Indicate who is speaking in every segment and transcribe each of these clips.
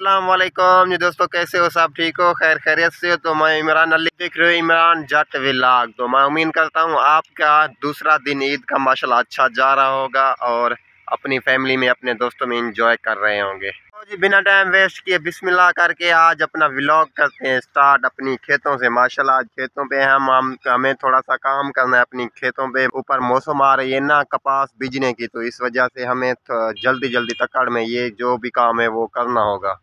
Speaker 1: अस्सलाम वालेकुम जी दोस्तों, कैसे हो? सब ठीक हो? खैर खैरियत से हो? तो मैं इमरान अली देख रहे हो इमरान जट व्लॉग। तो मैं उम्मीद करता हूँ आपका दूसरा दिन ईद का माशाल्लाह अच्छा जा रहा होगा और अपनी फैमिली में अपने दोस्तों में एंजॉय कर रहे होंगे। तो जी बिना टाइम वेस्ट किए बिस्मिल्लाह करके आज अपना व्लॉग करते हैं स्टार्ट अपनी खेतों से। माशाल्लाह आज खेतों पे हमें थोड़ा सा काम करना है अपनी खेतों पे। ऊपर मौसम आ रही है ना कपास बीजने की, तो इस वजह से हमें जल्दी जल्दी तकड़ में ये जो भी काम है वो करना होगा।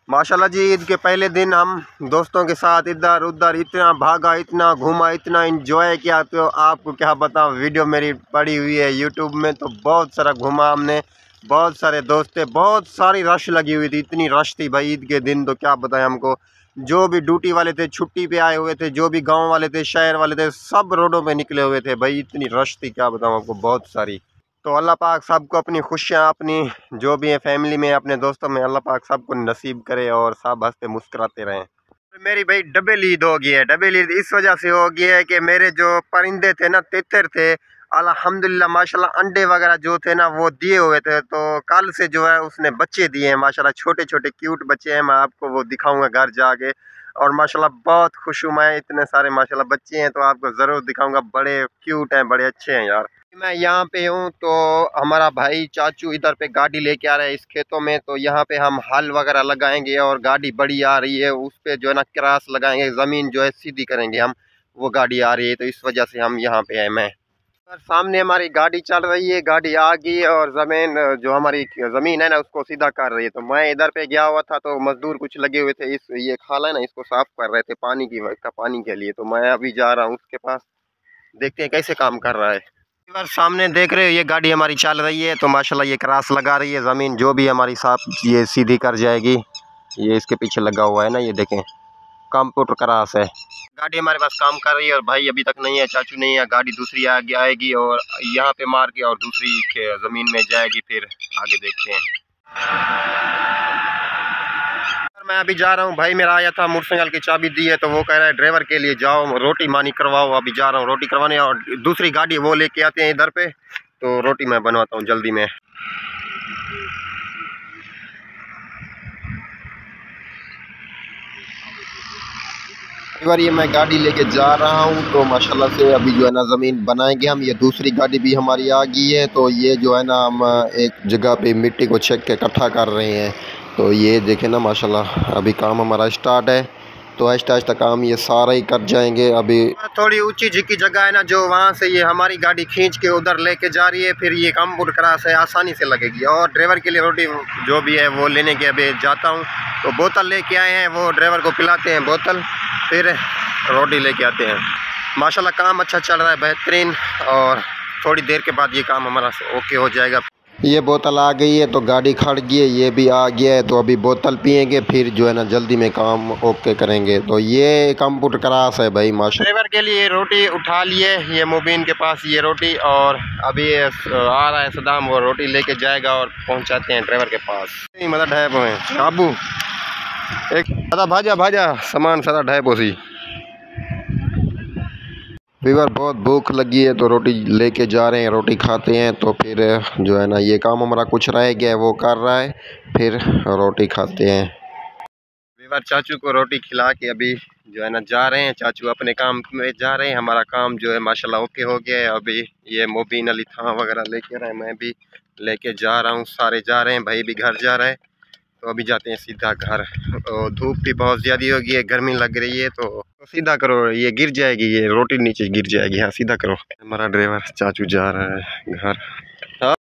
Speaker 1: माशाल्लाह जी ईद के पहले दिन हम दोस्तों के साथ इधर उधर इतना भागा, इतना घूमा, इतना एंजॉय किया, तो आपको क्या बताऊं। वीडियो मेरी पड़ी हुई है यूट्यूब में, तो बहुत सारा घूमा हमने, बहुत सारे दोस्त थे, बहुत सारी रश लगी हुई थी, इतनी रश थी भाई ईद के दिन। तो क्या बताएं हमको, जो भी ड्यूटी वाले थे, छुट्टी पे आए हुए थे, जो भी गाँव वाले थे, शहर वाले थे, सब रोडों पर निकले हुए थे भाई। इतनी रश थी क्या बताऊँ आपको, बहुत सारी। तो अल्लाह पाक सबको अपनी खुशियाँ अपनी जो भी है फैमिली में अपने दोस्तों में अल्लाह पाक सबको नसीब करे और सब हंसते मुस्कुराते रहें। मेरी भाई डबल ईद हो गई है। डबल ईद इस वजह से हो गई है कि मेरे जो परिंदे थे ना, तितर थे, अल्हम्दुलिल्लाह माशाल्लाह अंडे वगैरह जो थे ना वो दिए हुए थे। तो कल से जो है उसने बच्चे दिए हैं माशाल्लाह, छोटे छोटे क्यूट बच्चे हैं। मैं आपको वो दिखाऊंगा घर जाके। और माशाल्लाह बहुत खुश हूँ मैं, इतने सारे माशाल्लाह बच्चे हैं, तो आपको ज़रूर दिखाऊंगा। बड़े क्यूट हैं, बड़े अच्छे हैं यार। मैं यहाँ पे हूँ तो हमारा भाई चाचू इधर पे गाड़ी लेके आ रहा है इस खेतों में। तो यहाँ पे हम हल वगैरह लगाएंगे और गाड़ी बड़ी आ रही है, उस पे जो है ना क्रॉस लगाएंगे, ज़मीन जो है सीधी करेंगे हम। वो गाड़ी आ रही है तो इस वजह से हम यहाँ पे हैं। मैं सामने हमारी गाड़ी चल रही है, गाड़ी आ गई और ज़मीन जो हमारी ज़मीन है ना उसको सीधा कर रही है। तो मैं इधर पे गया हुआ था तो मज़दूर कुछ लगे हुए थे, इस ये खाला है ना इसको साफ़ कर रहे थे पानी के लिए। तो मैं अभी जा रहा हूँ उसके पास, देखते हैं कैसे काम कर रहा है। बार सामने देख रहे हो ये गाड़ी हमारी चल रही है, तो माशाल्लाह ये क्रॉस लगा रही है, ज़मीन जो भी हमारी साफ ये सीधी कर जाएगी। ये इसके पीछे लगा हुआ है ना, ये देखें कंप्यूटर क्रॉस है। गाड़ी हमारे पास काम कर रही है और भाई अभी तक नहीं है, चाचू नहीं है। गाड़ी दूसरी आगे आएगी और यहाँ पे मार के और दूसरी ज़मीन में जाएगी, फिर आगे देखते हैं। मैं अभी जा रहा हूँ, भाई मेरा आया था मोटरसाइकिल की चाबी दी है, तो वो कह रहा है ड्राइवर के लिए जाओ रोटी मानी करवाओ। अभी जा रहा हूँ रोटी करवाने, और दूसरी गाड़ी वो लेके आते हैं इधर पे, तो रोटी मैं बनवाता हूँ जल्दी में। बार ये मैं गाड़ी लेके जा रहा हूँ, तो माशाल्लाह से अभी जो है ना ज़मीन बनाएंगे हम। ये दूसरी गाड़ी भी हमारी आ गई है, तो ये जो है ना हम एक जगह पे मिट्टी को छेक के इकट्ठा कर रहे हैं। तो ये देखें ना माशाल्लाह अभी काम हमारा स्टार्ट है, तो आहिस्ता आहिस्ता काम ये सारा ही कर जाएंगे। अभी थोड़ी ऊंची झिकी जगह है ना, जो वहाँ से ये हमारी गाड़ी खींच के उधर लेके जा रही है, फिर ये कंप्यूटर क्रॉस है, आसानी से लगेगी। और ड्राइवर के लिए रोटी जो भी है वो लेने के अभी जाता हूँ। तो बोतल लेके आए हैं, वो ड्राइवर को पिलाते हैं बोतल, फिर रोटी लेके आते हैं। माशाल्लाह काम अच्छा चल रहा है, बेहतरीन। और थोड़ी देर के बाद ये काम हमारा ओके हो जाएगा। ये बोतल आ गई है तो गाड़ी खड़ गई है, ये भी आ गया है, तो अभी बोतल पियेंगे, फिर जो है ना जल्दी में काम ओके करेंगे। तो ये कंप्यूटर क्लास है भाई माशाल्लाह। ड्राइवर के लिए रोटी उठा लिए, ये मुबीन के पास ये रोटी, और अभी आ रहा है सदाम, वो रोटी लेके जाएगा और पहुंचाते हैं ड्राइवर के पास। मतलब ढाई है काबू एक सादा भाजा भाजा सामान सारा ढाई पोसी। वीवर बहुत भूख लगी है तो रोटी लेके जा रहे हैं, रोटी खाते हैं, तो फिर जो है ना ये काम हमारा कुछ रह गया है वो कर रहा है, फिर रोटी खाते हैं। वीवर चाचू को रोटी खिला के अभी जो है ना जा रहे हैं, चाचू अपने काम में जा रहे हैं। हमारा काम जो है माशाल्लाह ओके हो गया है। अभी ये मुबीन अली थां वगैरह लेके रहे हैं, मैं भी लेके जा रहा हूँ, सारे जा रहे हैं, भाई भी घर जा रहा है। तो अभी जाते हैं सीधा घर। और धूप भी बहुत ज़्यादा हो गई है, गर्मी लग रही है, तो सीधा करो, ये गिर जाएगी, ये रोटी नीचे गिर जाएगी। हाँ सीधा करो। हमारा ड्राइवर चाचू जा रहा है घर।